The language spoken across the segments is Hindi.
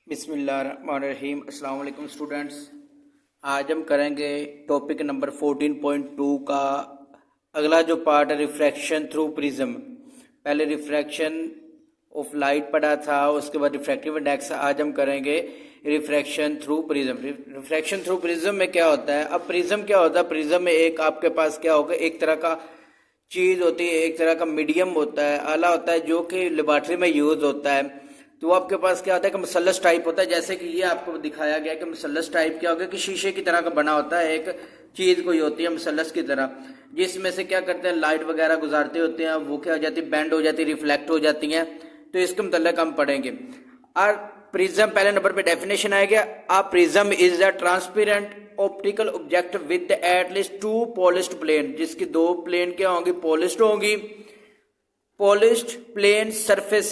बिस्मिल्लाहिर्रहमानिर्रहीम। अस्सलाम वालेकुम स्टूडेंट्स। आज हम करेंगे टॉपिक नंबर 14.2 का अगला जो पार्ट है, रिफ्रैक्शन थ्रू प्रिज्म। पहले रिफ्रैक्शन ऑफ लाइट पढ़ा था, उसके बाद रिफ्रैक्टिव इंडेक्स। आज हम करेंगे refraction through prism. Refraction through prism में क्या होता है? अब प्रिज्म क्या होता है? प्रिज्म में एक आपके पास क्या होगा, एक तरह का चीज़ होती है, एक तरह का मीडियम होता है, आला होता है, जो कि लेबॉर्ट्री में यूज होता है। तो आपके पास क्या होता है कि मसलस टाइप होता है, जैसे कि ये आपको दिखाया गया कि मसलस टाइप क्या होगा कि शीशे की तरह का बना होता है, एक चीज कोई होती है मसलस की तरह, जिसमें से क्या करते हैं, लाइट वगैरह गुजारते होते हैं, वो क्या हो जाती है, बेंड हो जाती है, रिफ्लेक्ट हो जाती हैं। तो इसके मतलब हम पढ़ेंगे। और प्रिज्म पहले नंबर पे डेफिनेशन आएगा। A prism is a transparent optical object with at least two polished plane, जिसकी दो प्लेन क्या होंगी, पॉलिश्ड होंगी। Polished plane surface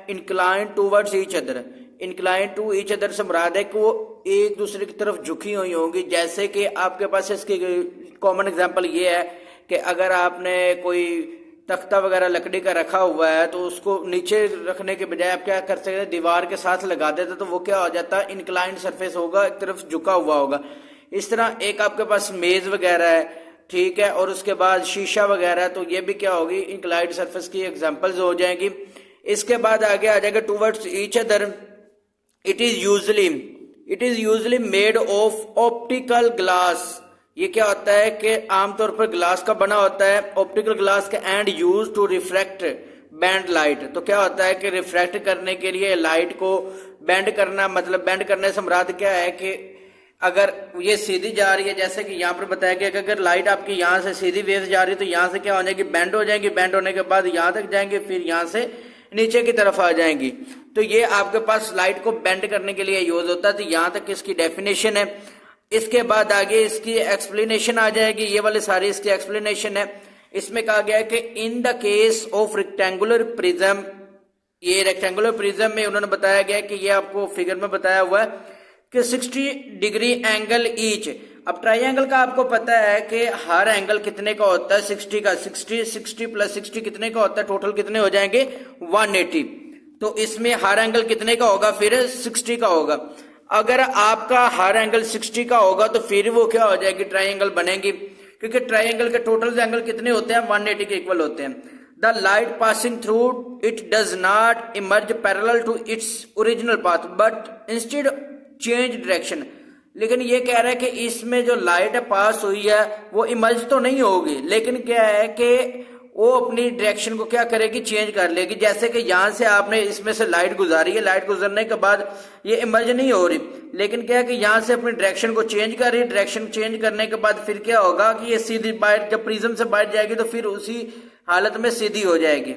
incline towards each other. Incline to each other से मुराद है कि वो एक दूसरे की तरफ झुकी हुई होंगी। जैसे कि आपके पास इसकी कॉमन एग्जांपल ये है कि अगर आपने कोई तख्ता वगैरह लकड़ी का रखा हुआ है, तो उसको नीचे रखने के बजाय आप क्या कर सकते हैं, दीवार के साथ लगा देते, तो वो क्या हो जाता है, इंक्लाइंड सरफेस होगा, एक तरफ झुका हुआ होगा। इस तरह एक आपके पास मेज वगैरह है, ठीक है, और उसके बाद शीशा वगैरह, तो ये भी क्या होगी, इंक्लाइंड सरफेस की एग्जांपल्स हो जाएंगी। इसके बाद आगे आ जाएगा towards each other. It is usually made of optical glass. ये क्या होता है कि आमतौर पर ग्लास का बना होता है, ऑप्टिकल ग्लास का, and use to refract bend light. तो क्या होता है कि रिफ्रैक्ट करने के लिए लाइट को बेंड करना, मतलब बेंड करने से मुराद क्या है कि अगर ये सीधी जा रही है, जैसे कि यहाँ पर बताया गया कि अगर लाइट आपकी यहाँ से सीधी वेव जा रही है, तो यहाँ से क्या हो जाएगी, बेंड हो जाएंगी, बेंड होने के बाद यहाँ तक जाएंगे, फिर यहाँ से नीचे की तरफ आ जाएंगी। तो ये आपके पास लाइट को बेंड करने के लिए यूज होता है। तो यहाँ तक इसकी डेफिनेशन है। इसके बाद आगे इसकी एक्सप्लेनेशन आ जाएगी, ये वाले सारी इसकी एक्सप्लेनेशन है। इसमें कहा गया है कि in the case of rectangular prism, ये रेक्टेंगुलर प्रिज्म में उन्होंने बताया गया कि ये आपको फिगर में बताया हुआ है कि 60 डिग्री एंगल ईच। अब ट्राइंगल का आपको पता है कि हर एंगल कितने का होता है, 60 का। 60 प्लस 60 कितने का होता है, टोटल कितने हो जाएंगे, 180। तो इसमें हर एंगल कितने का होगा, फिर 60 का होगा। अगर आपका हर एंगल 60 का होगा तो फिर वो क्या हो जाएगी, ट्राइंगल बनेगी, क्योंकि ट्राइंगल के टोटल एंगल कितने होते हैं, 180 के इक्वल होते हैं। The light passing through it does not emerge parallel to its original path but instead change direction. लेकिन ये कह रहा है कि इसमें जो लाइट पास हुई है वो इमर्ज तो नहीं होगी, लेकिन क्या है कि वो अपनी डायरेक्शन को क्या करेगी, चेंज कर लेगी। जैसे कि यहां से आपने इसमें से लाइट गुजारी है, लाइट गुजरने के बाद ये इमर्ज नहीं हो रही, लेकिन क्या है कि यहां से अपनी डायरेक्शन को चेंज कर रही है। डायरेक्शन चेंज करने के बाद फिर क्या होगा कि ये सीधी बाहर, जब प्रिज्म से बाहर जाएगी तो फिर उसी हालत में सीधी हो जाएगी।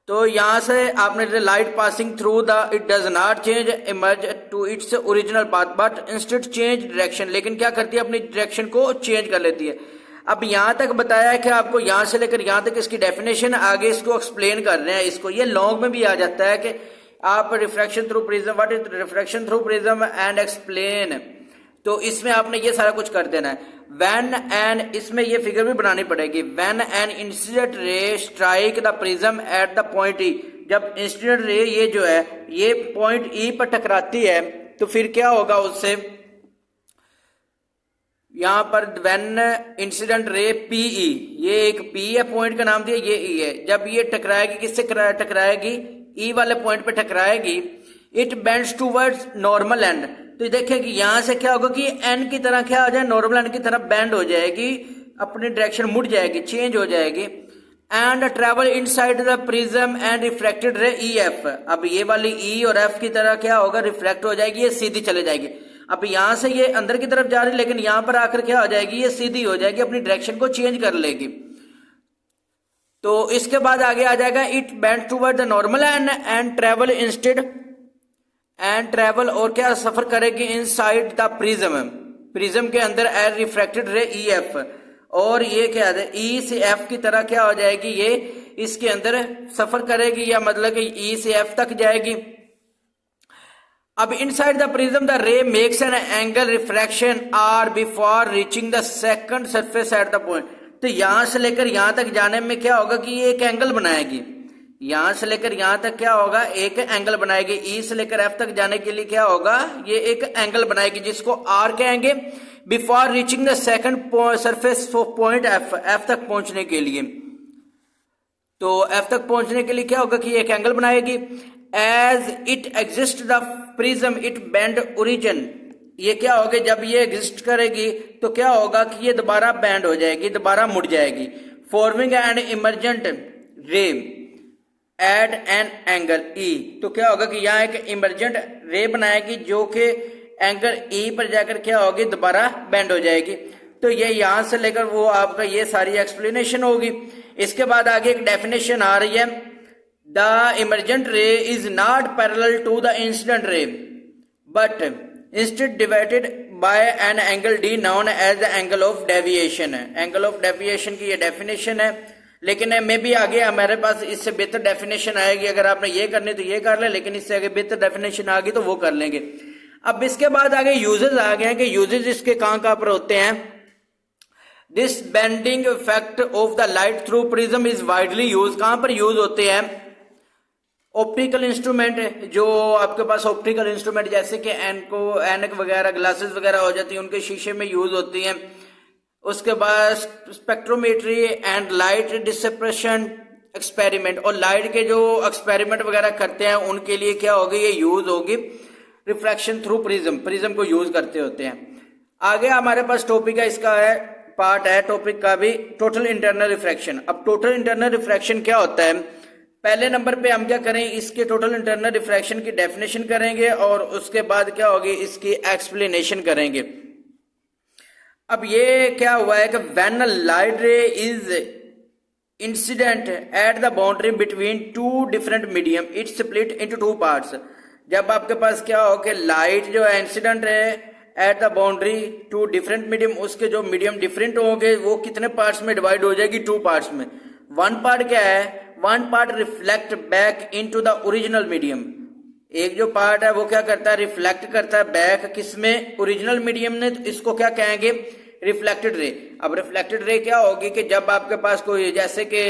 तो यहां से आपने light passing through the it does not change emerge to its original path but instead change direction. लेकिन क्या करती है, अपनी डायरेक्शन को चेंज कर लेती है। अब यहां तक बताया है कि आपको यहां से लेकर यहां तक इसकी डेफिनेशन, आगे इसको एक्सप्लेन कर रहे हैं। इसको ये लॉन्ग में भी आ जाता है कि आप refraction through prism, what is refraction through prism and explain. तो इसमें आपने ये सारा कुछ कर देना है। व्हेन एन, इसमें ये फिगर भी बनानी पड़ेगी। When an incident ray strike the prism eight the point ई, जब इंसिडेंट रे ये जो है ये पॉइंट ई पर टकराती है, तो फिर क्या होगा उससे, यहां पर व्हेन इंसिडेंट रे पीई, ये एक पी है, पॉइंट का नाम दिया, ये ई है। जब ये टकराएगी, किससे टकराएगी, ई वाले पॉइंट पे टकराएगी, it bends towards normal and. तो देखिए कि यहां से क्या होगा कि एन की तरह क्या हो जाए, नॉर्मल एंड की तरफ बेंड हो जाएगी, अपनी डायरेक्शन मुड़ जाएगी, चेंज हो जाएगी। And travel inside the prism and reflected ray E F. अब ये वाली ई और एफ की तरह क्या होगा, रिफ्लेक्ट हो जाएगी, ये सीधी चले जाएगी। अब यहां से ये अंदर की तरफ जा रही है, लेकिन यहां पर आकर क्या हो जाएगी, ये सीधी हो जाएगी, अपनी डायरेक्शन को चेंज कर लेगी। तो इसके बाद आगे आ जाएगा, it bend toward the normal and travel instead, and travel और क्या सफर करेगी, इनसाइड द प्रिज्म, प्रिज्म के अंदर एज रिफ्रैक्टेड रे ई एफ। और ये क्या है, ई से एफ की तरह क्या हो जाएगी, ये इसके अंदर सफर करेगी, या मतलब कि ई से एफ तक जाएगी। अब inside the prism the ray makes an angle refraction or before reaching the second surface at the point. तो यहां से लेकर यहां तक जाने में क्या होगा कि ये एक एंगल बनाएगी, यहां से लेकर यहां तक क्या होगा, एक एंगल बनाएगी। ई से लेकर एफ तक जाने के लिए क्या होगा, ये एक एंगल बनाएगी जिसको आर कहेंगे। Before reaching the second surface point F, F तक पहुंचने के लिए, तो एफ तक पहुंचने के लिए क्या होगा कि एक एंगल बनाएगी। As it exist the prism it bend origin, ये क्या होगा, जब ये एग्जिस्ट करेगी तो क्या होगा कि ये दोबारा बेंड हो जाएगी, दोबारा मुड़ जाएगी। Forming an emergent ray at an angle E, तो क्या होगा कि यहाँ एक इमरजेंट रे बनाएगी जो कि एंगल ई पर जाकर क्या होगी, दोबारा बेंड हो जाएगी। तो ये यहां से लेकर वो आपका ये सारी एक्सप्लेनेशन होगी। इसके बाद आगे एक डेफिनेशन आ रही है, the emergent ray is not parallel to the incident ray but instead divided by an angle D known as the angle of deviation. Angle of deviation की ये डेफिनेशन है, लेकिन मे भी आगे हमारे पास इससे बेहतर डेफिनेशन आएगी। अगर आपने ये करनी तो ये कर ले, लेकिन इससे आगे बेहतर डेफिनेशन आ गई तो वो कर लेंगे। अब इसके बाद आगे यूजेस आ गए हैं कि यूजेस इसके कहां पर होते हैं। This bending effect of the light through prism is widely use, कहां पर यूज होते हैं, ऑप्टिकल इंस्ट्रूमेंट, जो आपके पास ऑप्टिकल इंस्ट्रूमेंट जैसे कि एनक वगैरह, ग्लासेस वगैरह हो जाती है, उनके शीशे में यूज होती हैं। उसके बाद spectrometry and light dispersion experiment, और लाइट के जो एक्सपेरिमेंट वगैरह करते हैं उनके लिए क्या होगी, ये यूज होगी। रिफ्रैक्शन थ्रू प्रिज्म, प्रिज्म को यूज करते होते हैं। आगे हमारे पास टॉपिक है, इसका है पार्ट है टॉपिक का भी, टोटल इंटरनल रिफ्रैक्शन। अब टोटल इंटरनल रिफ्रैक्शन क्या होता है, पहले नंबर पे हम क्या करें, इसके टोटल इंटरनल रिफ्रैक्शन की डेफिनेशन करेंगे और उसके बाद क्या होगी, इसकी एक्सप्लेनेशन करेंगे। अब ये क्या हुआ है कि व्हेन लाइट रे is incident at the boundary between two different medium it split into two parts. जब आपके पास क्या हो कि लाइट जो है इंसिडेंट है at the boundary to different medium, उसके जो मीडियम डिफरेंट होंगे वो कितने पार्ट्स में डिवाइड हो जाएगी, टू पार्ट्स में। वन पार्ट क्या है, one part reflect back into the original medium, एक जो पार्ट है वो क्या करता है, रिफ्लेक्ट करता है बैक किसमें, ओरिजिनल मीडियम ने, तो इसको क्या कहेंगे, रिफ्लेक्टेड रे। अब रिफ्लेक्टेड रे क्या होगी कि जब आपके पास कोई, जैसे कि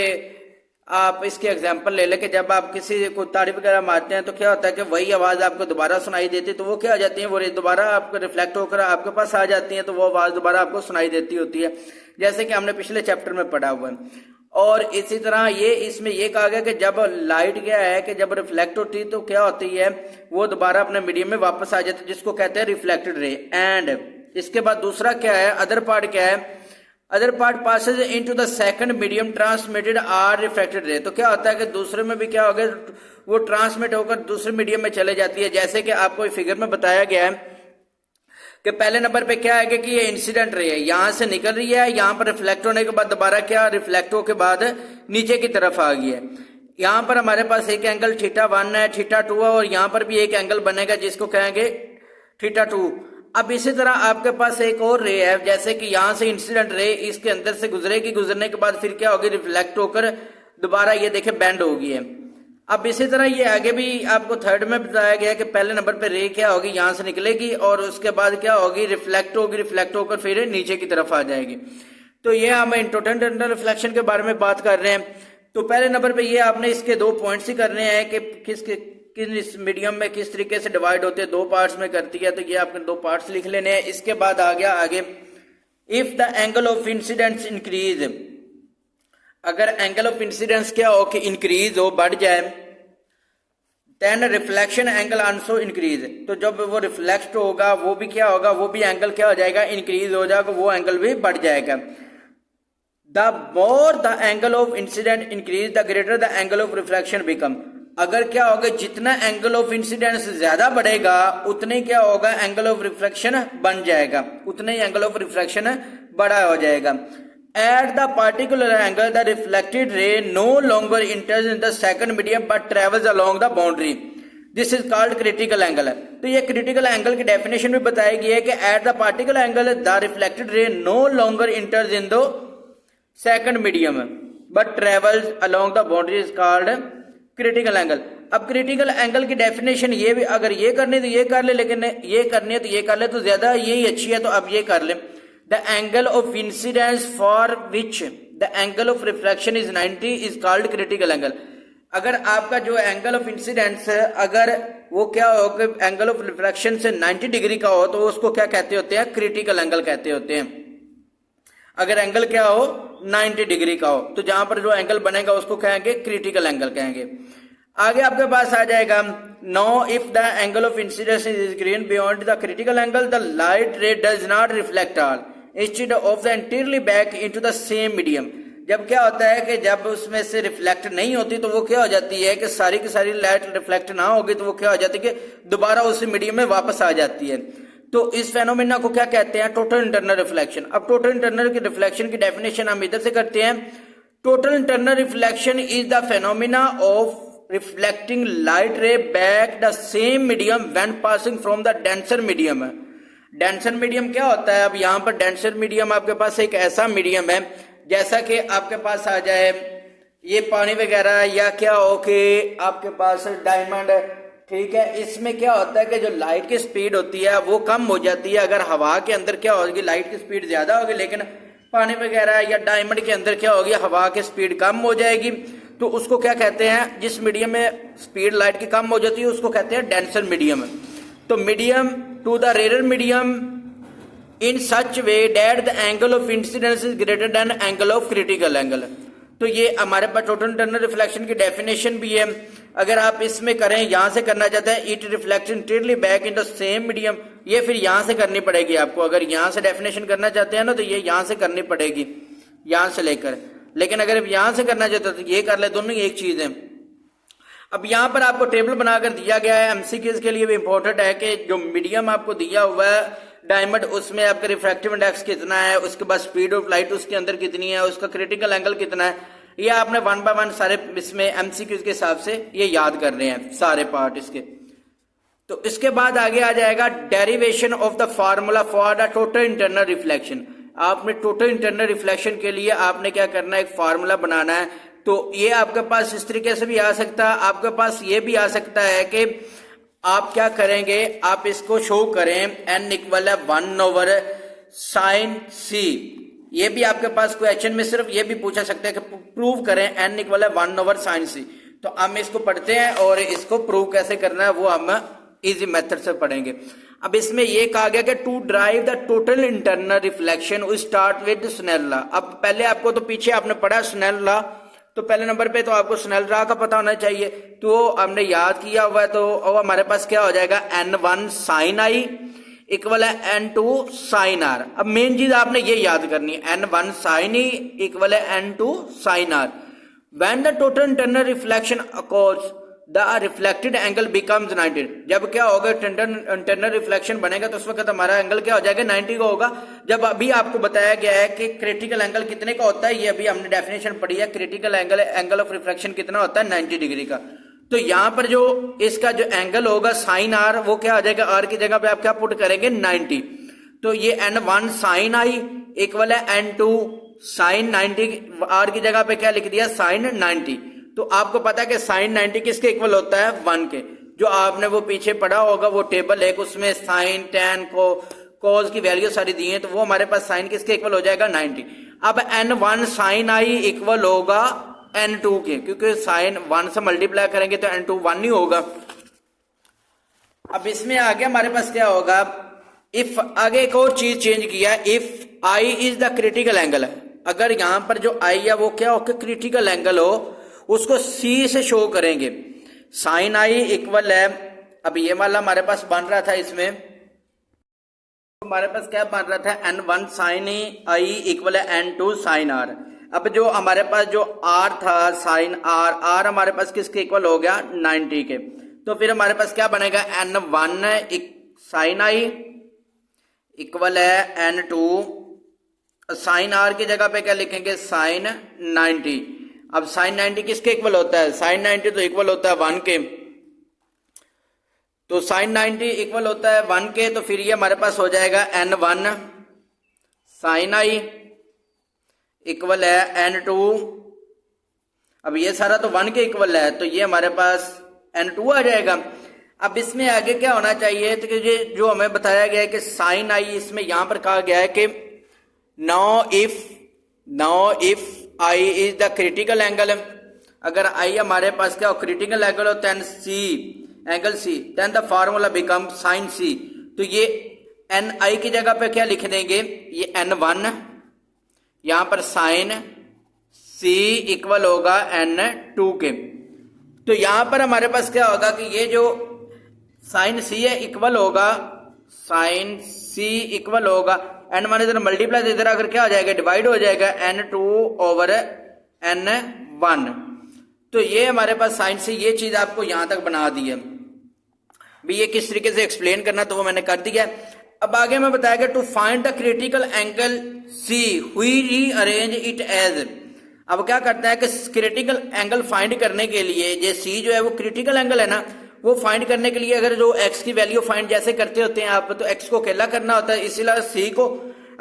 आप इसके एग्जांपल ले लें कि जब आप किसी को ताड़ी वगैरह मारते हैं तो क्या होता है कि वही आवाज आपको दोबारा सुनाई देती है, तो वो क्या हो जाती है, वो दोबारा आपको रिफ्लेक्ट होकर आपके पास आ जाती है, तो वो आवाज दोबारा आपको सुनाई देती होती है, जैसे कि हमने पिछले चैप्टर में पढ़ा हुआ है। और इसी तरह ये इसमें ये कहा गया कि जब लाइट क्या है कि जब रिफ्लेक्ट होती है तो क्या होती है, वो दोबारा अपने मीडियम में वापस आ जाती है, जिसको कहते हैं रिफ्लेक्टेड रे। एंड इसके बाद दूसरा क्या है, अदर पार्ट क्या है, other part passes into the second medium transmitted or reflected ray. तो क्या होता है कि दूसरे में भी क्या होगा, वो ट्रांसमिट होकर दूसरे मीडियम में चले जाती है, जैसे कि आपको फिगर में बताया गया है कि पहले नंबर पे क्या है कि ये इंसिडेंट रे है, यहां से निकल रही है, यहां पर रिफ्लेक्ट होने के बाद दोबारा क्या, रिफ्लेक्ट होने के बाद नीचे की तरफ आ गई है। यहां पर हमारे पास एक एंगल θ1 है, θ2 है, और यहां पर भी एक एंगल बनेगा जिसको कहेंगे θ2। अब इसी तरह आपके पास एक और रे है, जैसे कि यहां से इंसिडेंट रे इसके अंदर से गुजरेगी, गुजरने के बाद फिर क्या होगी, रिफ्लेक्ट होकर दोबारा ये देखे बेंड होगी है। अब इसी तरह ये आगे भी आपको थर्ड में बताया गया कि पहले नंबर पे रे क्या होगी, यहां से निकलेगी और उसके बाद क्या होगी, रिफ्लेक्ट होगी, रिफ्लेक्ट होकर फिर नीचे की तरफ आ जाएगी। तो ये हम टोटल इंटरनल रिफ्लेक्शन के बारे में बात कर रहे हैं। तो पहले नंबर पे ये आपने इसके दो पॉइंट्स ही करने हैं कि किस मीडियम में किस तरीके से डिवाइड होते हैं, दो पार्ट्स में करती है, तो ये आपने दो पार्ट्स लिख लेने हैं। इसके बाद आ गया आगे, if the angle of incidence increase, अगर एंगल ऑफ इंसिडेंस क्या हो कि इंक्रीज हो, बढ़ जाए, then reflection angle also increase, तो जब वो रिफ्लेक्ट होगा वो भी क्या होगा, वो भी एंगल क्या हो जाएगा, इंक्रीज हो जाएगा, वो एंगल भी बढ़ जाएगा। The more the angle of incident increase the greater the angle of reflection become, अगर क्या होगा, जितना एंगल ऑफ इंसिडेंस ज्यादा बढ़ेगा उतने क्या होगा, एंगल ऑफ रिफ्लेक्शन बन जाएगा, उतने ही एंगल ऑफ रिफ्लेक्शन बड़ा हो जाएगा। At the particular angle, the reflected ray no longer enters in the second medium but travels along the boundary. This is called critical angle. तो ये critical angle की definition भी बताई गई है कि at the particular angle, the reflected ray no longer enters in the second medium but travels along the boundary is called critical angle. अब critical angle की definition ये भी, अगर ये करनी तो ये कर ले, लेकिन ये करनी है तो ये कर ले, तो ज्यादा यही अच्छी है, तो अब ये कर ले। The angle of incidence for which the angle of refraction is 90 is called critical angle. अगर आपका जो एंगल ऑफ इंसिडेंस है अगर वो क्या हो कि एंगल ऑफ रिफ्रैक्शन से 90 डिग्री का हो तो उसको क्या कहते होते हैं, क्रिटिकल एंगल कहते होते हैं। अगर एंगल क्या हो 90 डिग्री का हो तो जहां पर जो एंगल बनेगा उसको कहेंगे क्रिटिकल एंगल कहेंगे। आगे आपके पास आ जाएगा know if the angle of incidence is green beyond the critical angle the light रे does not reflect all instead of the anteriorly back into the same medium. जब क्या होता है कि जब उसमें से रिफ्लेक्ट नहीं होती तो वो क्या हो जाती है कि सारी की सारी लाइट रिफ्लेक्ट ना होगी तो वो क्या हो जाती है कि दोबारा उस मीडियम में वापस आ जाती है। तो इस फेनोमेना को क्या कहते हैं, टोटल इंटरनल रिफ्लेक्शन। अब टोटल इंटरनल की रिफ्लेक्शन की डेफिनेशन हम इधर से करते हैं। Total internal reflection is the phenomena of reflecting light रे back the same medium when passing from the denser medium. Denser medium क्या होता है, अब यहाँ पर डेंसर मीडियम आपके पास एक ऐसा मीडियम है जैसा कि आपके पास आ जाए ये पानी वगैरह या क्या हो कि आपके पास डायमंड, ठीक है। इसमें क्या होता है कि जो लाइट की स्पीड होती है वो कम हो जाती है। अगर हवा के अंदर क्या होगी लाइट की स्पीड ज्यादा होगी, लेकिन पानी वगैरह या डायमंड के अंदर क्या होगी हवा की स्पीड कम हो जाएगी। तो उसको क्या कहते हैं, जिस मीडियम में स्पीड लाइट की कम हो जाती है उसको कहते हैं डेंसर मीडियम। तो medium to the rare medium in such way that the angle of incidence is greater than angle of critical angle. तो ये हमारे पास टोटल इंटरनल रिफ्लेक्शन की डेफिनेशन भी है। अगर आप इसमें करें, यहां से करना चाहते हैं it reflects interiorly back in the same medium, ये फिर यहां से करनी पड़ेगी आपको। अगर यहां से डेफिनेशन करना चाहते हैं ना तो ये यहां से करनी पड़ेगी, यहां से लेकर। लेकिन अगर आप यहां से करना चाहते हो तो ये कर ले, दोनों एक चीज है। अब यहां पर आपको टेबल बनाकर दिया गया है, एमसीक्यूज के लिए भी इंपॉर्टेंट है कि जो मीडियम आपको दिया हुआ है डायमंड, उसमें आपका रिफ्रैक्टिव इंडेक्स कितना है, उसके बाद स्पीड ऑफ लाइट उसके अंदर कितनी है, उसका क्रिटिकल एंगल कितना है, ये आपने 1 बाय 1 सारे इसमें एमसीक्यूज के हिसाब से ये याद कर रहे हैं सारे पार्ट इसके। तो इसके बाद आगे आ जाएगा derivation of the formula for the total internal reflection. आपने टोटल इंटरनल रिफ्लेक्शन के लिए आपने क्या करना है, एक फार्मूला बनाना है। तो ये आपके पास इस तरीके से भी आ सकता है, आपके पास ये भी आ सकता है कि आप क्या करेंगे, आप इसको शो करें n इक्वल है 1/sin c। ये भी आपके पास क्वेश्चन में सिर्फ ये भी पूछा सकते हैं कि प्रूव करें n इक्वल है 1/sin c। तो हम इसको पढ़ते हैं और इसको प्रूव कैसे करना है वो हम इजी मेथड से पढ़ेंगे। अब इसमें ये कहा गया कि to drive the total internal reflection we start with Snell law. अब पहले आपको तो पीछे आपने पढ़ा स्नेल लॉ, तो पहले नंबर पे तो आपको स्नेल लॉ का पता होना चाहिए, तो हमने याद किया हुआ है। तो हमारे पास क्या हो जाएगा n1 sin i इक्वल है n2 sin r। अब मेन चीज आपने ये याद करनी है, n1 sin i इक्वल है n2 sin r। When the total internal reflection across the reflected angle becomes 90। जब क्या होगा इंटरनल रिफ्लेक्शन बनेगा तो उस वक्त हमारा एंगल क्या हो जाएगा 90 का होगा। जब अभी आपको बताया गया है कि क्रिटिकल एंगल कितने का होता है, ये अभी हमने डेफिनेशन पढ़ी है, क्रिटिकल एंगल ऑफ रिफ्लेक्शन कितना होता है 90 डिग्री का। तो यहां पर जो इसका जो एंगल होगा साइन आर वो क्या आ जाएगा, आर की जगह पे आप क्या पुट करेंगे 90। तो ये n1 sin i इक्वल है n2 sin 90, आर की जगह पे क्या लिख दिया sin 90। तो आपको पता है कि साइन 90 किसके इक्वल होता है 1 के। जो आपने वो पीछे पढ़ा होगा वो टेबल है, उसमें साइन टेन को कॉज की वैल्यू सारी दी है, तो वो हमारे पास साइन किसके इक्वल हो जाएगा 90। अब n1 sin i इक्वल होगा n2 के, क्योंकि साइन 1 से मल्टीप्लाई करेंगे तो n2 1 नहीं होगा। अब इसमें आगे हमारे पास क्या होगा, इफ आगे एक और चीज चेंज किया, if i is the critical angle है। अगर यहां पर जो i है वो क्या हो क्रिटिकल एंगल हो, उसको c से शो करेंगे। साइन i इक्वल है, अब ये वाला हमारे पास बन रहा था, इसमें हमारे पास क्या बन रहा था n1 sin i इक्वल है n2 sin r। अब जो हमारे पास जो r था sin r हमारे पास किसके इक्वल हो गया 90 के। तो फिर हमारे पास क्या बनेगा n1 sin i इक्वल है n2 sin r की जगह पे क्या लिखेंगे sin 90। अब साइन 90 किसके इक्वल होता है, साइन 90 तो इक्वल होता है 1 के। तो साइन 90 इक्वल होता है 1 के, तो फिर ये हमारे पास हो जाएगा n1 sin i इक्वल है n2। अब ये सारा तो 1 के इक्वल है, तो ये हमारे पास n2 आ जाएगा। अब इसमें आगे क्या होना चाहिए, तो ये जो हमें बताया गया है कि साइन i, इसमें यहां पर कहा गया है कि now if i is the critical angle. अगर आई हमारे पास क्या हो क्रिटिकल एंगल हो ten C angle C, then the formula becomes sine C. तो ये एन आई की जगह पे क्या लिख देंगे, ये N1, यहां पर साइन सी इक्वल होगा N2 के। तो यहां पर हमारे पास क्या होगा कि ये जो साइन सी है इक्वल होगा, साइन सी इक्वल होगा N1 इधर मल्टीप्लाई इधर अगर क्या हो जाएगा डिवाइड हो जाएगा N2 ओवर N1। तो ये हमारे पास साइन सी, ये चीज आपको यहां तक बना दी है। भी ये किस तरीके से एक्सप्लेन करना तो वो मैंने कर दिया। अब आगे मैं बताया to find the critical angle C we rearrange it as. अब क्या करता है कि क्रिटिकल एंगल फाइंड करने के लिए ये सी जो है वो क्रिटिकल एंगल है ना, वो फाइंड करने के लिए अगर जो एक्स की वैल्यू फाइंड जैसे करते होते हैं आप, तो एक्स को अकेला करना होता है, इसीलिए सी को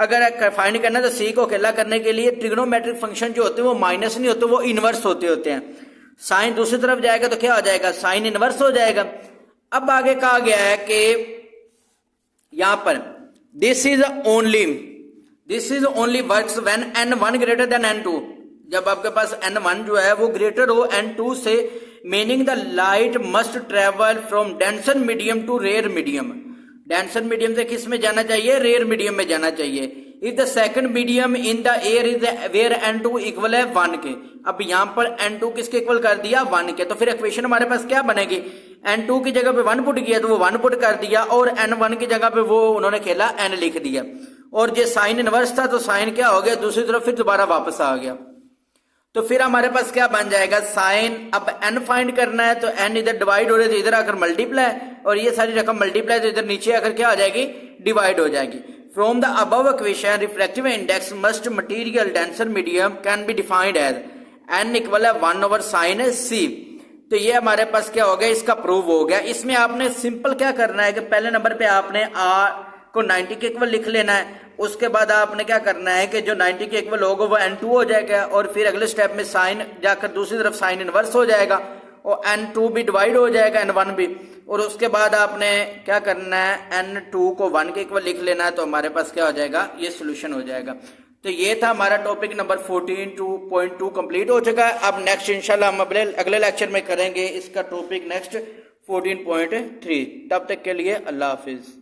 अगर फाइंड करना है तो सी को अकेला करने के लिए ट्रिग्नोमेट्रिक फंक्शन जो होते हैं वो माइनस नहीं होते, वो इनवर्स होते हैं। साइन दूसरी तरफ जाएगा तो क्या हो जाएगा, साइन इनवर्स हो जाएगा। अब आगे कहा गया है कि यहां पर this is only works when N1 greater than N2। जब आपके पास N1 जो है वो ग्रेटर हो N2 से, meaning the light must travel from denser medium to rare medium. Denser medium से किस में जाना चाहिए, रेयर मीडियम में जाना चाहिए। If the second medium in the air is where N2 equal है 1 के। अब यहां पर N2 किसके इक्वल कर दिया, 1 के। तो फिर इक्वेशन हमारे पास क्या बनेगी, N2 की जगह पे 1 पुट किया तो वो 1 पुट कर दिया, और N1 की जगह पे वो उन्होंने खेला N लिख दिया। और ये साइन इनवर्स था तो साइन क्या हो गया, दूसरी तरफ फिर दोबारा वापस आ गया। तो फिर हमारे पास क्या बन जाएगा, साइन, अब N फाइंड करना है तो N इधर डिवाइड हो रही है तो इधर आकर मल्टीप्लाई, और ये सारी रकम मल्टीप्लाई तो इधर नीचे आकर क्या हो जाएगी, डिवाइड हो जाएगी। From the above equation reflective index must material denser medium can be defined as N equal है 1 ओवर साइन सी। तो ये हमारे पास क्या हो गया, इसका प्रूव हो गया। इसमें आपने सिंपल क्या करना है कि पहले नंबर पे आपने R को 90 के इक्वल लिख लेना है। उसके बाद आपने क्या करना है कि जो 90 के इक्वल होगा वो N2 हो जाएगा, और फिर अगले स्टेप में साइन जाकर दूसरी तरफ साइन इनवर्स हो जाएगा, और N2 भी डिवाइड हो जाएगा N1 भी। और उसके बाद आपने क्या करना है, N2 को 1 के इक्वल लिख लेना है, तो हमारे पास क्या हो जाएगा, ये सोल्यूशन हो जाएगा। तो ये था हमारा टॉपिक नंबर 14.2 कंप्लीट हो चुका है। अब नेक्स्ट इंशाल्लाह हम अगले लेक्चर में करेंगे इसका टॉपिक नेक्स्ट 14.3। तब तक के लिए अल्लाह हाफिज।